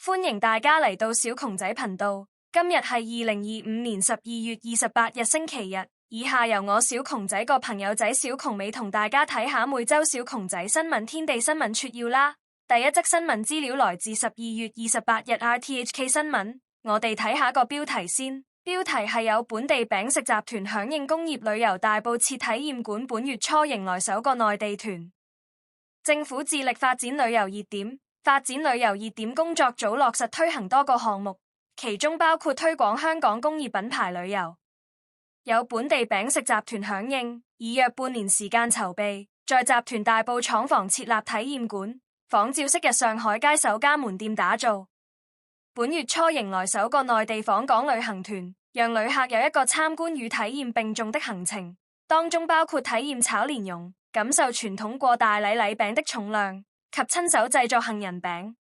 歡迎大家嚟到小窮仔頻道。今日係2025年12月28日星期日。以下由我小窮仔個朋友仔小窮美同大家睇下每周小窮仔新聞天地新聞撮要啦。第一則新聞資料來自12月28日 RTHK 新聞。我哋睇下個標題先。標題係有本地餅食集團響應工業旅遊大埔設體驗館，本月初迎來首個內地團。政府致力發展旅遊熱點，發展旅遊熱點工作組落實推行多個項目，其中包括推廣香港工業品牌旅遊。有本地餅食集團響應，以約半年時間籌備，在集團大埔廠房設立體驗館，仿照昔日上海街首家門店打造。本月初迎來首個內地訪港旅行團，讓旅客有一個參觀與體驗並重的行程，當中包括體驗炒蓮蓉，感受傳統過大禮禮餅的重量，及親手製作杏仁餅。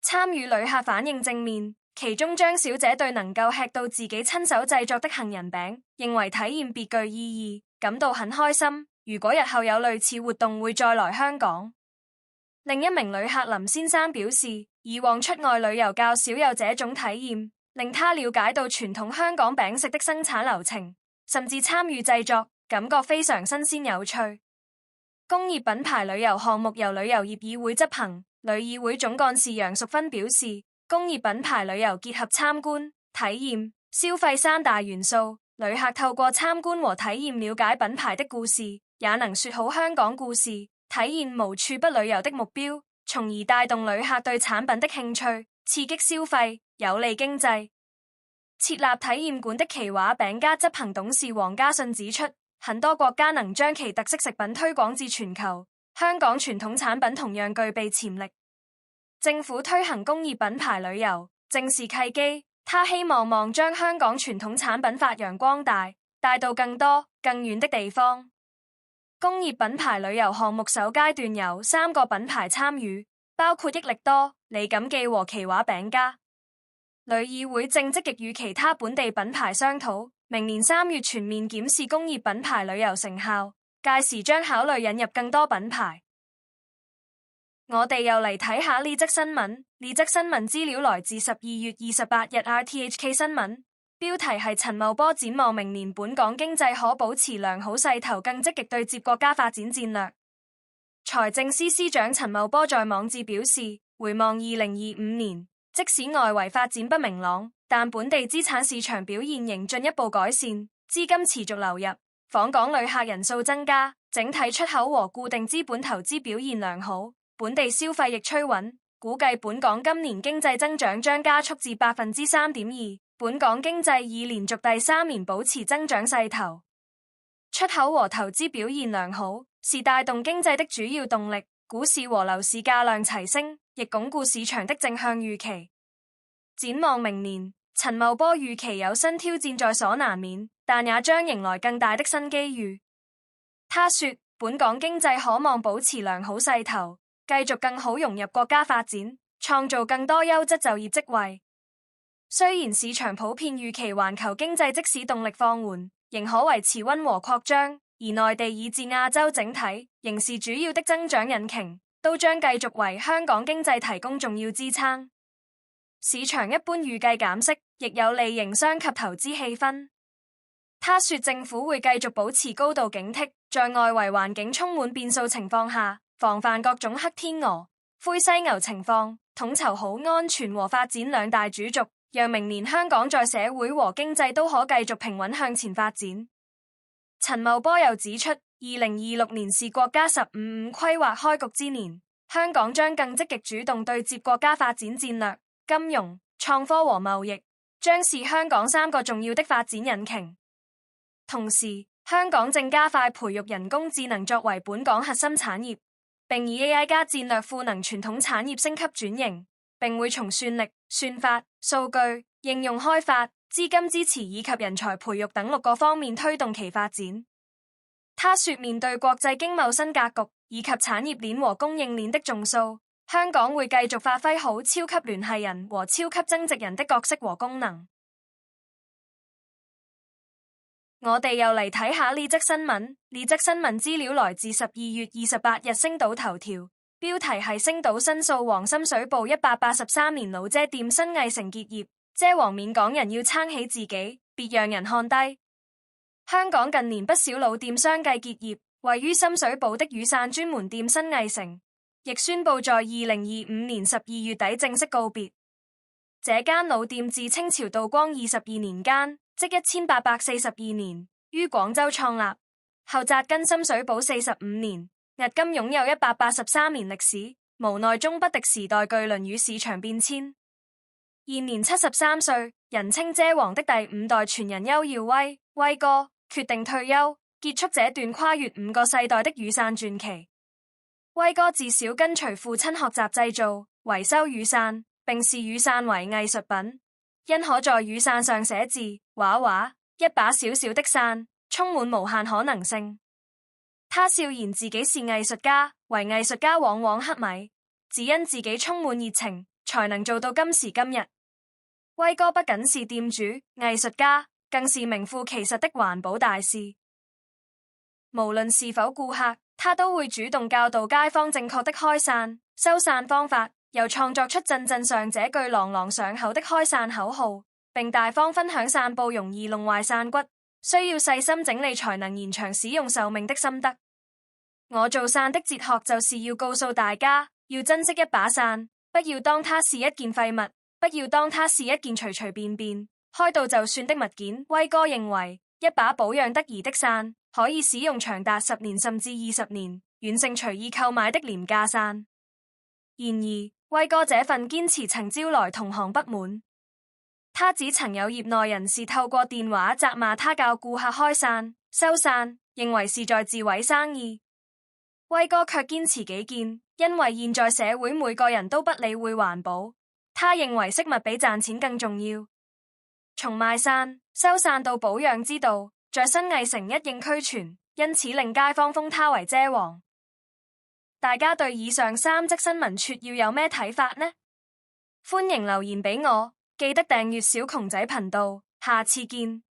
參與旅客反應正面，其中張小姐對能夠吃到自己親手製作的杏仁餅，認為體驗別具意義，感到很開心。如果日後有類似活動，會再來香港。另一名旅客林先生表示，以往出外旅遊較少有這種體驗，令他了解到傳統香港餅食的生產流程，甚至參與製作，感覺非常新鮮有趣。工業品牌旅遊項目由旅遊業議會執行，旅議會總幹事楊淑芬表示，工業品牌旅遊結合參觀、體驗、消費三大元素，旅客透過參觀和體驗了解品牌的故事，也能說好香港故事，體現無處不旅遊的目標，從而帶動旅客對產品的興趣，刺激消費，有利經濟。設立體驗館的奇華餅家執行董事黃家信指出，很多國家能將其特色食品推廣至全球，香港傳統產品同樣具備潛力。政府推行工業品牌旅遊，正是契機。他希望將香港傳統產品發揚光大，帶到更多更遠的地方。工業品牌旅遊項目首階段有3個品牌參與，包括益力多、李錦記和奇華餅家。旅議會正積極與其他本地品牌商討，明年3月全面檢視工業品牌旅遊成效，屆時將考慮引入更多品牌。我哋又嚟睇下呢則新聞。呢則新聞資料來自12月28日 RTHK 新聞，標題係陳茂波展望明年本港經濟可保持良好勢頭，更積極對接國家發展戰略。財政司司長陳茂波在網誌表示，回望2025年，即使外圍發展不明朗，但本地資產市場表現仍進一步改善，資金持續流入，訪港旅客人數增加，整體出口和固定資本投資表現良好。本地消費亦趨穩，估計本港今年經濟增長將加速至3.2%。本港經濟已連續第3年保持增長勢頭，出口和投資表現良好，是帶動經濟的主要動力。股市和樓市價量齊升，亦鞏固市場的正向預期。展望明年，陳茂波預期有新挑戰在所難免，但也將迎來更大的新機遇。他說，本港經濟可望保持良好勢頭，繼續更好融入國家發展，創造更多優質就業職位。雖然市場普遍預期環球經濟即使動力放緩，仍可維持溫和擴張，而內地以至亞洲整體仍是主要的增長引擎，都將繼續為香港經濟提供重要支撐。市場一般預計減息，亦有利營商及投資氣氛。他說，政府會繼續保持高度警惕，在外圍環境充滿變數情況下，防範各種黑天鵝、灰犀牛情況，統籌好安全和發展兩大主軸，讓明年香港在社會和經濟都可繼續平穩向前發展。陳茂波又指出，2026年是國家15規劃開局之年，香港將更積極主動對接國家發展戰略，金融、創科和貿易將是香港3個重要的發展引擎。同時，香港正加快培育人工智能作為本港核心產業，並以 AI 加戰略賦能傳統產業升級轉型，並會從算力、算法、數據、應用開發、資金支持以及人才培育等6個方面推動其發展。他說，面對國際經貿新格局以及產業鏈和供應鏈的重塑，香港會繼續發揮好超級聯繫人和超級增值人的角色和功能。我哋又嚟睇下呢則新聞。呢則新聞資料來自12月28日星島頭條。標題係星島申訴黃深水埗183年老遮店新藝城結業，遮黃免港人要撐起自己，別讓人看低。香港近年不少老店相繼結業，位於深水埗的雨傘專門店新藝城亦宣布在2025年12月底正式告別。這間老店自清朝道光22年間，即1842年於廣州創立，後扎根深水埗45年，日今擁有183年歷史。無奈終不敵時代巨輪與市場變遷，現年73歲，人稱遮黃的第5代傳人邱耀威哥決定退休，結束這段跨越5個世代的雨傘傳奇。威哥自小跟隨父親學習製造、維修雨傘，並視雨傘為藝術品，因可在雨傘上寫字、畫畫，一把小小的傘，充滿無限可能性。他笑言自己是藝術家，為藝術家往往乞米，只因自己充滿熱情，才能做到今時今日。威哥不僅是店主、藝術家，更是名副其實的環保大使。無論是否顧客，他都會主動教導街坊正確的開傘、收傘方法，又創作出陣陣上這句朗朗上口的開傘口號，並大方分享傘布容易弄壞傘骨，需要細心整理才能延長使用壽命的心得。我做傘的哲學就是要告訴大家，要珍惜一把傘，不要當它是一件廢物，不要當它是一件隨隨便便開到就算的物件。威哥認為，一把保養得宜的傘可以使用長達10年甚至20年，遠勝隨意購買的廉價傘。然而，威哥這份堅持曾招來同行不滿。他指曾有業內人士透過電話責罵他教顧客開傘、收傘，認為是在自毀生意。威哥卻堅持己見，因為現在社會每個人都不理會環保，他認為飾物比賺錢更重要。從賣傘、收傘到保養之道，在新藝城一應俱全，因此令街坊封他為遮黃。大家對以上3則新聞撮要有咩睇法呢？歡迎留言俾我，記得訂閱小窮仔頻道，下次見。